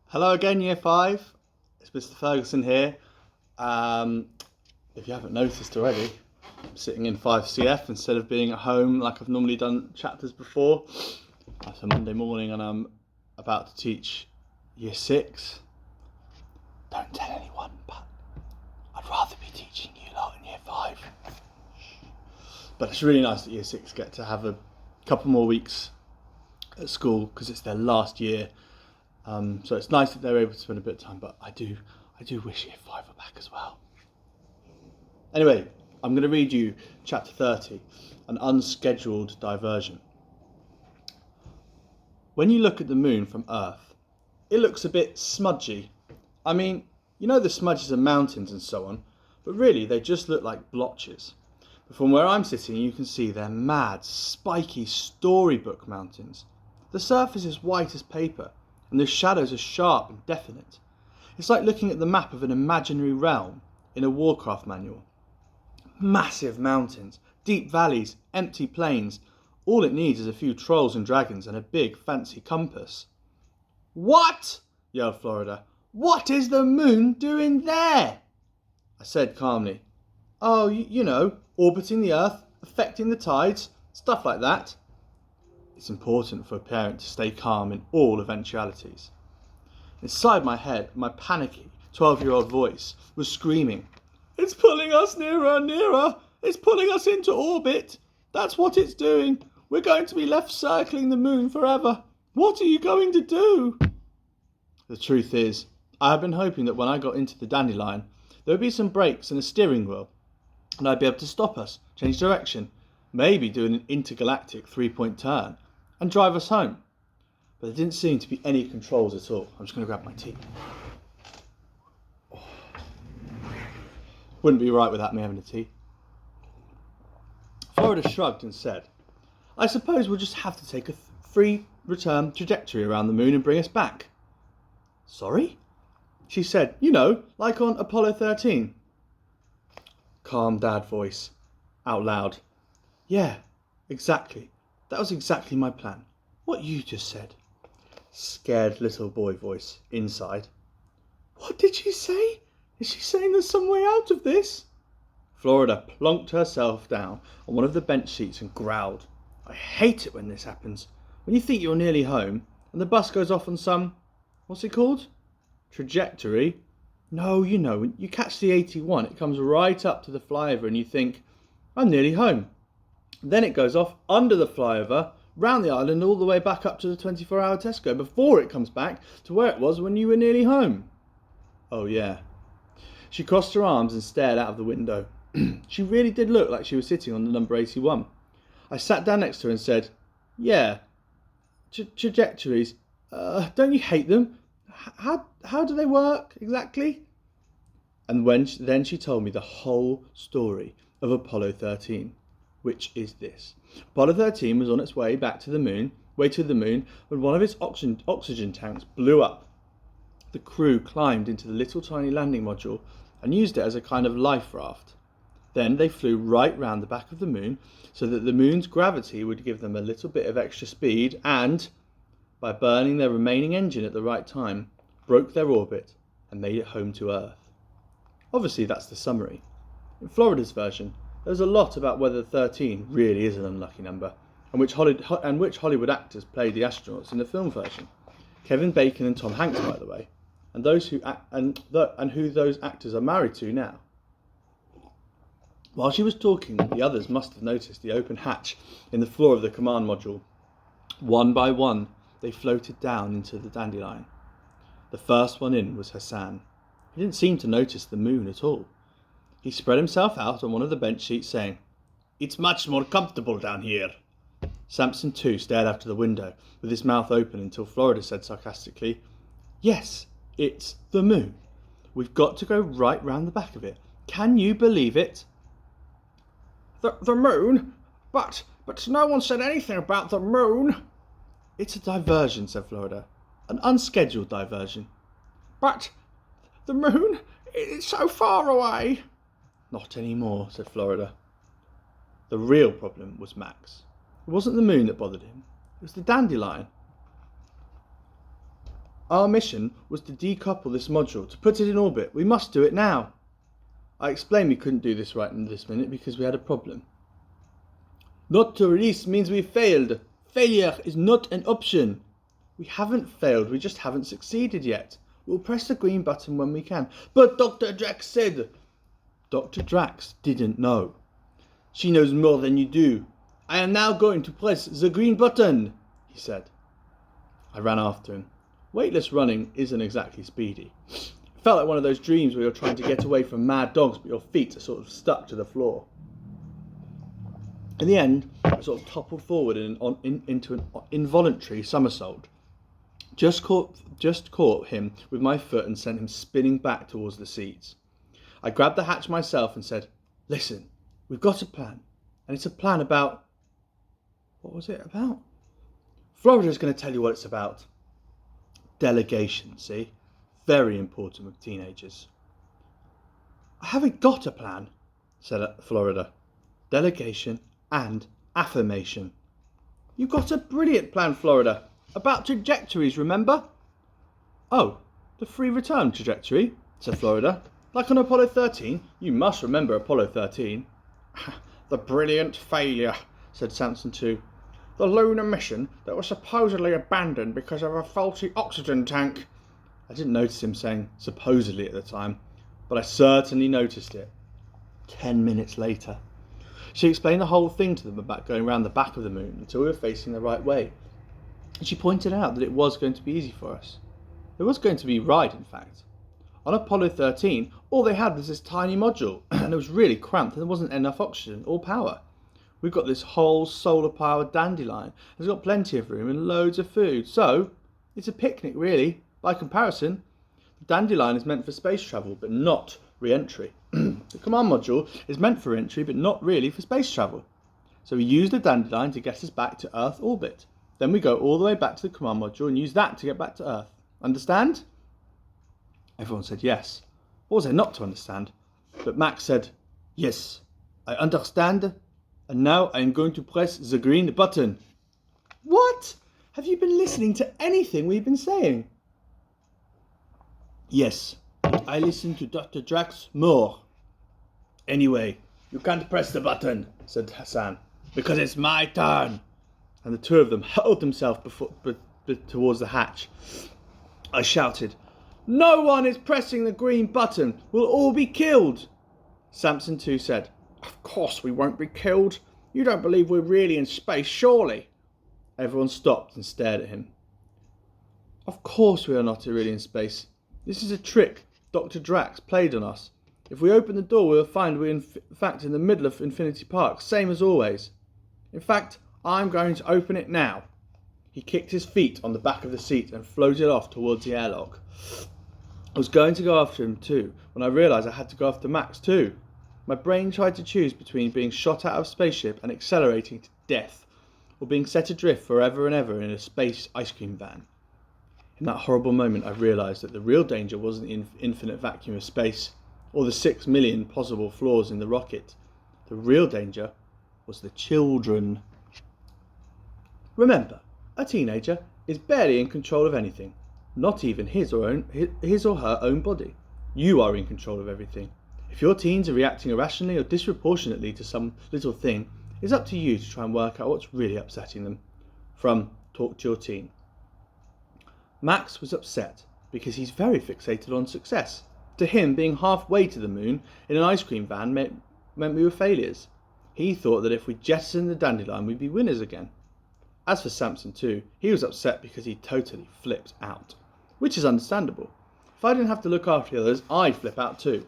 Hello again, Year 5. It's Mr. Ferguson here. If you haven't noticed already, I'm sitting in 5CF instead of being at home like I've normally done chapters before. It's a Monday morning and I'm about to teach Year 6. Don't tell anyone, but I'd rather be teaching you lot in Year 5. But it's really nice that Year 6 get to have a couple more weeks at school because it's their last year. So it's nice that they're able to spend a bit of time, but I do wish Year 5 were back as well. Anyway, I'm going to read you chapter 30, an unscheduled diversion. When you look at the moon from Earth, it looks a bit smudgy. I mean, you know the smudges of mountains and so on, but really they just look like blotches. But from where I'm sitting, you can see they're mad, spiky storybook mountains. The surface is white as paper, and the shadows are sharp and definite. It's like looking at the map of an imaginary realm in a Warcraft manual. Massive mountains, deep valleys, empty plains. All it needs is a few trolls and dragons and a big fancy compass. "What?" yelled Florida. "What is the moon doing there?" I said calmly, "Oh, you know, orbiting the Earth, affecting the tides, stuff like that." It's important for a parent to stay calm in all eventualities. Inside my head, my panicky 12-year-old voice was screaming, "It's pulling us nearer and nearer. It's pulling us into orbit. That's what it's doing. We're going to be left circling the moon forever. What are you going to do?" The truth is, I had been hoping that when I got into the dandelion, there would be some brakes and a steering wheel, and I'd be able to stop us, change direction, maybe do an intergalactic 3-point turn, and drive us home. But there didn't seem to be any controls at all. I'm just going to grab my tea. Wouldn't be right without me having a tea. Florida shrugged and said, "I suppose we'll just have to take a free return trajectory around the moon and bring us back." "Sorry?" She said, "You know, like on Apollo 13. Calm dad voice, out loud. "Yeah, exactly. That was exactly my plan. What you just said." Scared little boy voice, inside. "What did she say? Is she saying there's some way out of this?" Florida plonked herself down on one of the bench seats and growled. "I hate it when this happens. When you think you're nearly home, and the bus goes off on some, what's it called? Trajectory? No, you know, when you catch the 81, it comes right up to the flyover and you think, I'm nearly home. Then it goes off under the flyover, round the island, all the way back up to the 24-hour Tesco before it comes back to where it was when you were nearly home." Oh yeah. She crossed her arms and stared out of the window. She really did look like she was sitting on the number 81. I sat down next to her and said, "Yeah, trajectories. Don't you hate them? How do they work exactly?" And then she told me the whole story of Apollo 13. Which is this. Apollo 13 was on its way back to the moon, when one of its oxygen tanks blew up. The crew climbed into the little tiny landing module and used it as a kind of life raft. Then they flew right round the back of the moon so that the moon's gravity would give them a little bit of extra speed and, by burning their remaining engine at the right time, broke their orbit and made it home to Earth. Obviously that's the summary. In Florida's version, there's a lot about whether 13 really is an unlucky number, and which Hollywood actors played the astronauts in the film version. Kevin Bacon and Tom Hanks, by the way, and who those actors are married to now. While she was talking, the others must have noticed the open hatch in the floor of the command module. One by one, they floated down into the dandelion. The first one in was Hassan. He didn't seem to notice the moon at all. He spread himself out on one of the bench seats, saying, "It's much more comfortable down here." Samson too stared out of the window, with his mouth open, until Florida said sarcastically, "Yes, it's the moon. We've got to go right round the back of it. Can you believe it?" The moon? But no one said anything about the moon." "It's a diversion," said Florida. "An unscheduled diversion." "But the moon? It's so far away." "Not anymore," said Florida. The real problem was Max. It wasn't the moon that bothered him. It was the dandelion. Our mission was to decouple this module, to put it in orbit. We must do it now. I explained we couldn't do this right in this minute because we had a problem. Not to release means we failed. Failure is not an option. We haven't failed, we just haven't succeeded yet. We'll press the green button when we can. But Dr. Drax said... Dr. Drax didn't know. She knows more than you do. I am now going to press the green button, he said. I ran after him. Weightless running isn't exactly speedy. It felt like one of those dreams where you're trying to get away from mad dogs but your feet are sort of stuck to the floor. In the end, I sort of toppled forward into an involuntary somersault. Just caught him with my foot and sent him spinning back towards the seats. I grabbed the hatch myself and said, "Listen, we've got a plan. And it's a plan about..." What was it about? Florida's going to tell you what it's about. Delegation, see? Very important with teenagers. "I haven't got a plan," said Florida. "Delegation and affirmation." "You've got a brilliant plan, Florida. About trajectories, remember?" "Oh, the free return trajectory," said Florida. "Like on Apollo 13? You must remember Apollo 13. "The brilliant failure," said Samson II. "The lunar mission that was supposedly abandoned because of a faulty oxygen tank." I didn't notice him saying supposedly at the time, but I certainly noticed it. 10 minutes later. She explained the whole thing to them about going round the back of the moon until we were facing the right way. And she pointed out that it was going to be easy for us. It was going to be right, in fact. On Apollo 13, all they had was this tiny module, and it was really cramped and there wasn't enough oxygen or power. We've got this whole solar-powered dandelion. It's got plenty of room and loads of food. So, it's a picnic, really. By comparison, the dandelion is meant for space travel, but not re-entry. The command module is meant for entry, but not really for space travel. So we use the dandelion to get us back to Earth orbit. Then we go all the way back to the command module and use that to get back to Earth. Understand? Everyone said yes. What was there not to understand? But Max said, "Yes, I understand. And now I am going to press the green button." "What? Have you been listening to anything we've been saying?" "Yes, but I listen to Dr. Drax more." "Anyway, you can't press the button," said Hassan, "because it's my turn." And the two of them hurled themselves towards the hatch. I shouted, "No one is pressing the green button. We'll all be killed." Samson II said, "Of course we won't be killed. You don't believe we're really in space, surely?" Everyone stopped and stared at him. "Of course we are not really in space. This is a trick Dr. Drax played on us. If we open the door, we'll find we're in fact in the middle of Infinity Park, same as always. In fact, I'm going to open it now." He kicked his feet on the back of the seat and floated off towards the airlock. I was going to go after him too, when I realised I had to go after Max too. My brain tried to choose between being shot out of a spaceship and accelerating to death, or being set adrift forever and ever in a space ice cream van. In that horrible moment I realised that the real danger wasn't the infinite vacuum of space, or the 6 million possible flaws in the rocket. The real danger was the children. Remember, a teenager is barely in control of anything, not even his or her own body. You are in control of everything. If your teens are reacting irrationally or disproportionately to some little thing, it's up to you to try and work out what's really upsetting them. From Talk to Your Teen. Max was upset because he's very fixated on success. To him, being halfway to the moon in an ice cream van meant we were failures. He thought that if we jettisoned the dandelion, we'd be winners again. As for Samson II, he was upset because he totally flipped out. Which is understandable. If I didn't have to look after the others, I'd flip out too.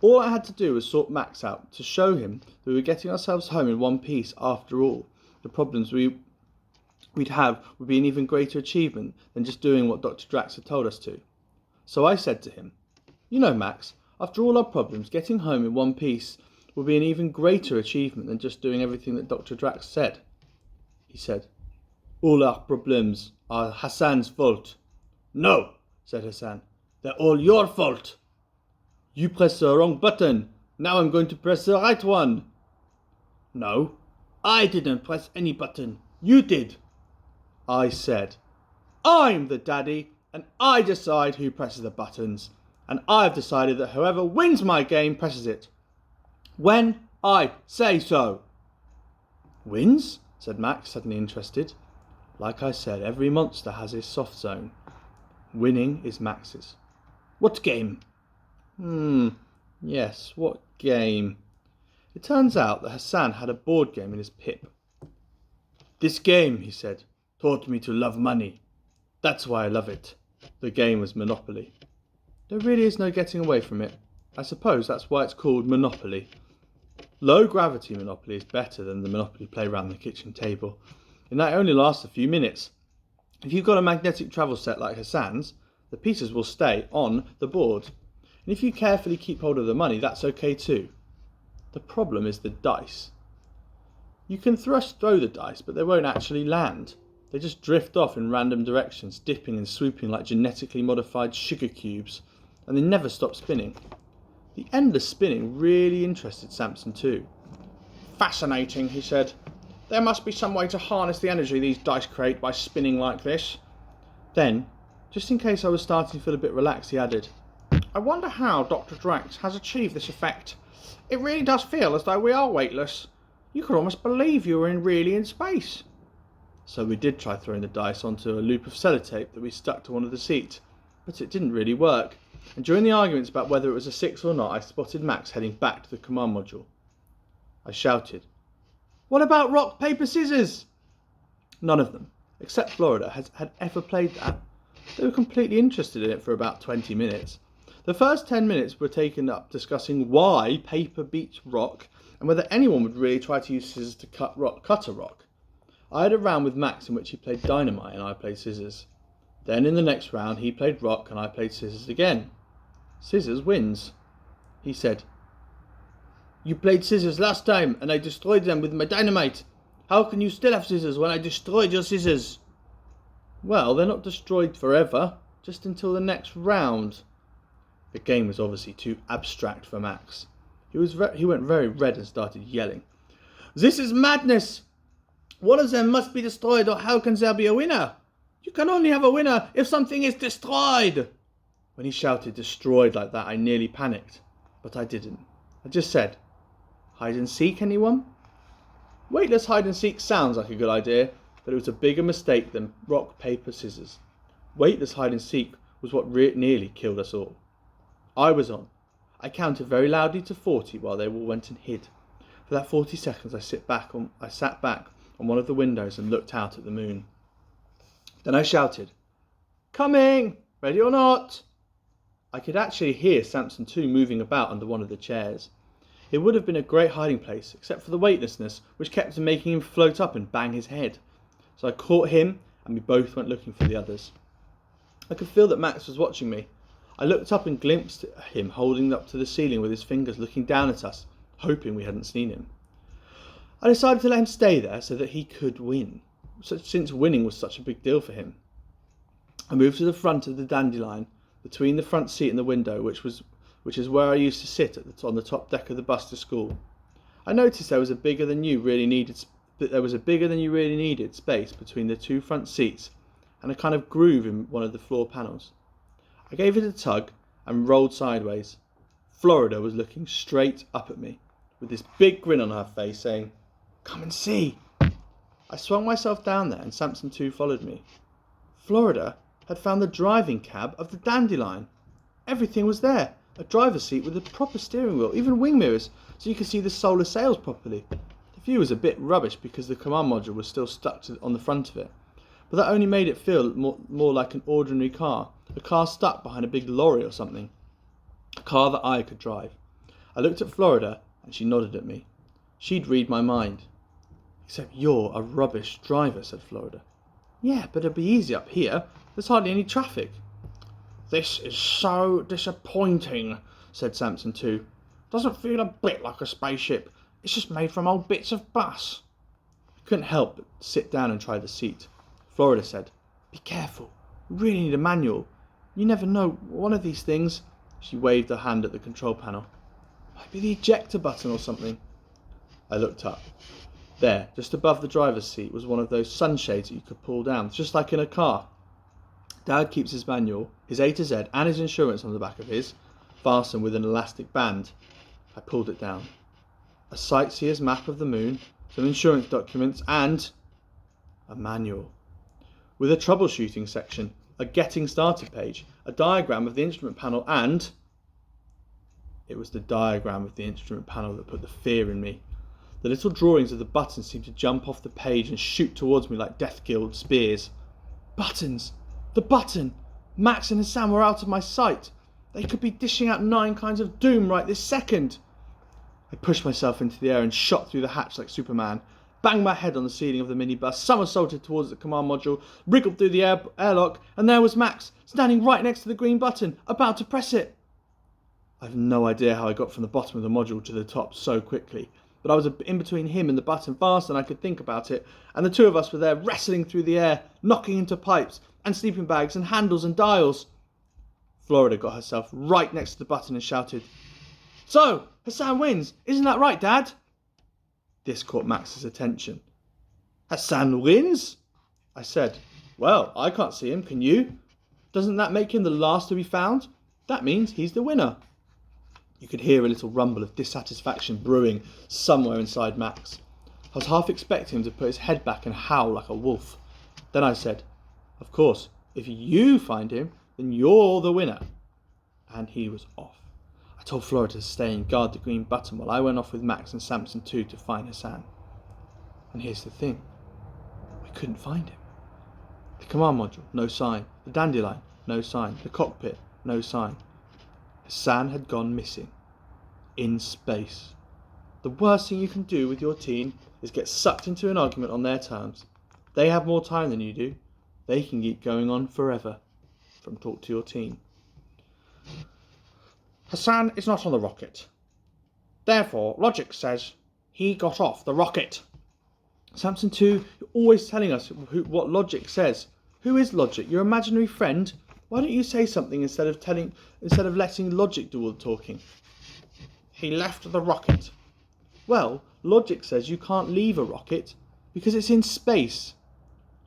All I had to do was sort Max out, to show him that we were getting ourselves home in one piece after all. The problems we'd have would be an even greater achievement than just doing what Dr. Drax had told us to. So I said to him, "You know, Max, after all our problems, getting home in one piece will be an even greater achievement than just doing everything that Dr. Drax said." He said, "All our problems are Hassan's fault." "No," said Hassan, "they're all your fault." "You pressed the wrong button. Now I'm going to press the right one." "No, I didn't press any button. You did." I said, "I'm the daddy. and I decide who presses the buttons. And I've decided that whoever wins my game presses it. When I say so. Wins? Said Max, suddenly interested. Like I said, every monster has his soft zone. Winning is Max's. What game? Yes, what game? It turns out that Hassan had a board game in his pip. This game, he said, taught me to love money. That's why I love it. The game was Monopoly. There really is no getting away from it. I suppose that's why it's called Monopoly. Low gravity Monopoly is better than the Monopoly play around the kitchen table, and that only lasts a few minutes. If you've got a magnetic travel set like Hassan's, the pieces will stay on the board. And if you carefully keep hold of the money, that's okay too. The problem is the dice. You can throw the dice, but they won't actually land. They just drift off in random directions, dipping and swooping like genetically modified sugar cubes, and they never stop spinning. The endless spinning really interested Samson too. Fascinating, he said. There must be some way to harness the energy these dice create by spinning like this. Then, just in case I was starting to feel a bit relaxed, he added, I wonder how Dr. Drax has achieved this effect. It really does feel as though we are weightless. You could almost believe you were really in space. So we did try throwing the dice onto a loop of sellotape that we stuck to one of the seats, but it didn't really work. And during the arguments about whether it was a 6 or not, I spotted Max heading back to the command module. I shouted, What about rock, paper, scissors? None of them, except Florida, had ever played that. They were completely interested in it for about 20 minutes. The first 10 minutes were taken up discussing why paper beats rock and whether anyone would really try to use scissors to cut a rock. I had a round with Max in which he played dynamite and I played scissors. Then in the next round he played rock and I played scissors again. Scissors wins. He said, You played scissors last time and I destroyed them with my dynamite. How can you still have scissors when I destroyed your scissors? Well, they're not destroyed forever, just until the next round. The game was obviously too abstract for Max. He went very red and started yelling. This is madness! One of them must be destroyed or how can there be a winner? You can only have a winner if something is destroyed! When he shouted destroyed like that, I nearly panicked. But I didn't. I just said, Hide and seek, anyone? Weightless hide and seek sounds like a good idea, but it was a bigger mistake than rock, paper, scissors. Weightless hide and seek was what nearly killed us all. I was on. I counted very loudly to 40 while they all went and hid. For that 40 seconds I sat back on one of the windows and looked out at the moon. Then I shouted, Coming! Ready or not? I could actually hear Samson too moving about under one of the chairs. It would have been a great hiding place, except for the weightlessness, which kept making him float up and bang his head. So I caught him, and we both went looking for the others. I could feel that Max was watching me. I looked up and glimpsed him holding up to the ceiling with his fingers looking down at us, hoping we hadn't seen him. I decided to let him stay there so that he could win, since winning was such a big deal for him. I moved to the front of the dandelion, between the front seat and the window, which is where I used to sit on the top deck of the bus to school. I noticed there was a bigger than you really needed space between the two front seats and a kind of groove in one of the floor panels. I gave it a tug and rolled sideways. Florida was looking straight up at me with this big grin on her face saying, Come and see. I swung myself down there and Samson too followed me. Florida had found the driving cab of the dandelion. Everything was there. A driver's seat with a proper steering wheel, even wing mirrors, so you could see the solar sails properly. The view was a bit rubbish because the command module was still stuck on the front of it, but that only made it feel more like an ordinary car, a car stuck behind a big lorry or something, a car that I could drive. I looked at Florida and she nodded at me. She'd read my mind. Except you're a rubbish driver, said Florida. Yeah, but it'll be easy up here. There's hardly any traffic. This is so disappointing, said Samson too. Doesn't feel a bit like a spaceship. It's just made from old bits of bus. I couldn't help but sit down and try the seat. Florida said, Be careful. We really need a manual. You never know, one of these things. She waved her hand at the control panel. Might be the ejector button or something. I looked up. There, just above the driver's seat, was one of those sunshades that you could pull down, just like in a car. Dad keeps his manual, his A to Z and his insurance on the back of his, fastened with an elastic band. I pulled it down. A sightseer's map of the moon, some insurance documents and a manual. With a troubleshooting section, a getting started page, a diagram of the instrument panel and... It was the diagram of the instrument panel that put the fear in me. The little drawings of the buttons seemed to jump off the page and shoot towards me like Death Guild spears. Buttons! The button! Max and Hassan were out of my sight. They could be dishing out 9 kinds of doom right this second. I pushed myself into the air and shot through the hatch like Superman, banged my head on the ceiling of the minibus, somersaulted towards the command module, wriggled through the airlock, and there was Max, standing right next to the green button, about to press it. I have no idea how I got from the bottom of the module to the top so quickly, but I was in between him and the button faster than I could think about it, and the two of us were there wrestling through the air, knocking into pipes and sleeping bags and handles and dials. Florida got herself right next to the button and shouted, "So, Hassan wins, isn't that right, Dad?" This caught Max's attention. "Hassan wins?" I said. "Well, I can't see him, can you? Doesn't that make him the last to be found? That means he's the winner." You could hear a little rumble of dissatisfaction brewing somewhere inside Max. I was half expecting him to put his head back and howl like a wolf. Then I said, "Of course, if you find him, then you're the winner." And he was off. I told Florida to stay and guard the green button while I went off with Max and Samson too to find Hassan. And here's the thing. We couldn't find him. The command module, no sign. The dandelion, no sign. The cockpit, no sign. Hassan had gone missing. In space. The worst thing you can do with your teen is get sucked into an argument on their terms. They have more time than you do. They can keep going on forever. From Talk to Your Teen. Hassan is not on the rocket. Therefore, logic says he got off the rocket. Samson 2, you're always telling us what logic says. Who is logic? Your imaginary friend? Why don't you say something instead of letting logic do all the talking? He left the rocket. Well, logic says you can't leave a rocket because it's in space.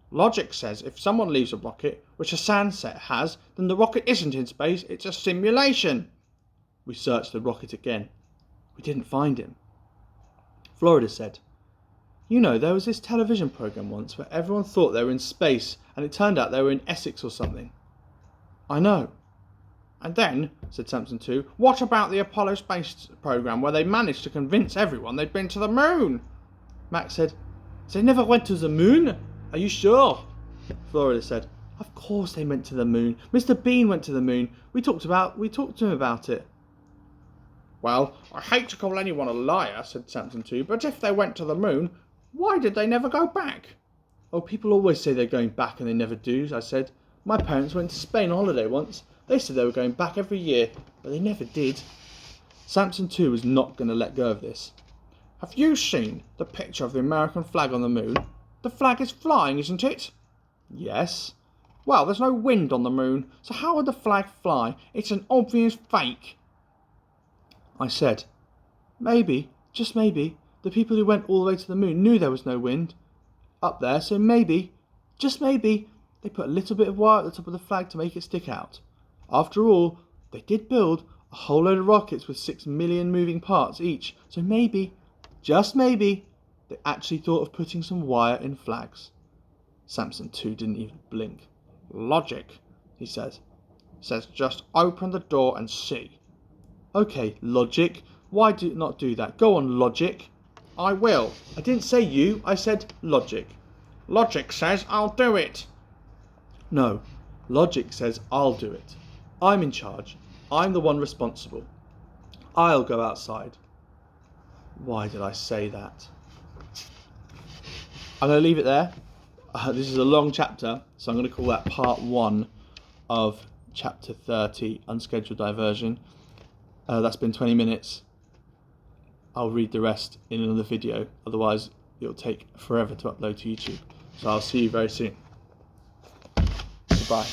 Logic says if someone leaves a rocket, which Hassan has, then the rocket isn't in space, it's a simulation. We searched the rocket again. We didn't find him. Florida said, "You know, there was this television program once where everyone thought they were in space and it turned out they were in Essex or something." "I know." "And then," said Samson 2, "what about the Apollo space program where they managed to convince everyone they'd been to the moon?" Max said, "They never went to the moon? Are you sure?" Florida said, "Of course they went to the moon. Mr. Bean went to the moon. We talked to him about it." "Well, I hate to call anyone a liar," said Samson 2, "but if they went to the moon, why did they never go back?" "Oh, people always say they're going back and they never do," I said. "My parents went to Spain on holiday once. They said they were going back every year, but they never did." Samson 2 was not going to let go of this. "Have you seen the picture of the American flag on the moon? The flag is flying, isn't it?" "Yes." "Well, there's no wind on the moon, so how would the flag fly? It's an obvious fake." I said, "Maybe, just maybe, the people who went all the way to the moon knew there was no wind up there, so maybe, just maybe, they put a little bit of wire at the top of the flag to make it stick out. After all, they did build a whole load of rockets with 6 million moving parts each, so maybe, just maybe, they actually thought of putting some wire in flags." Samson 2 didn't even blink. "Logic," he says just open the door and see." "Okay, logic. Why not do that? Go on, logic." "I will." "I didn't say you. I said logic." "Logic says I'll do it." "No. Logic says I'll do it. I'm in charge. I'm the one responsible. I'll go outside." Why did I say that? I'm going to leave it there. This is a long chapter, so I'm going to call that part 1 of chapter 30, Unscheduled Diversion. That's been 20 minutes. I'll read the rest in another video, otherwise it'll take forever to upload to YouTube. So I'll see you very soon. Goodbye.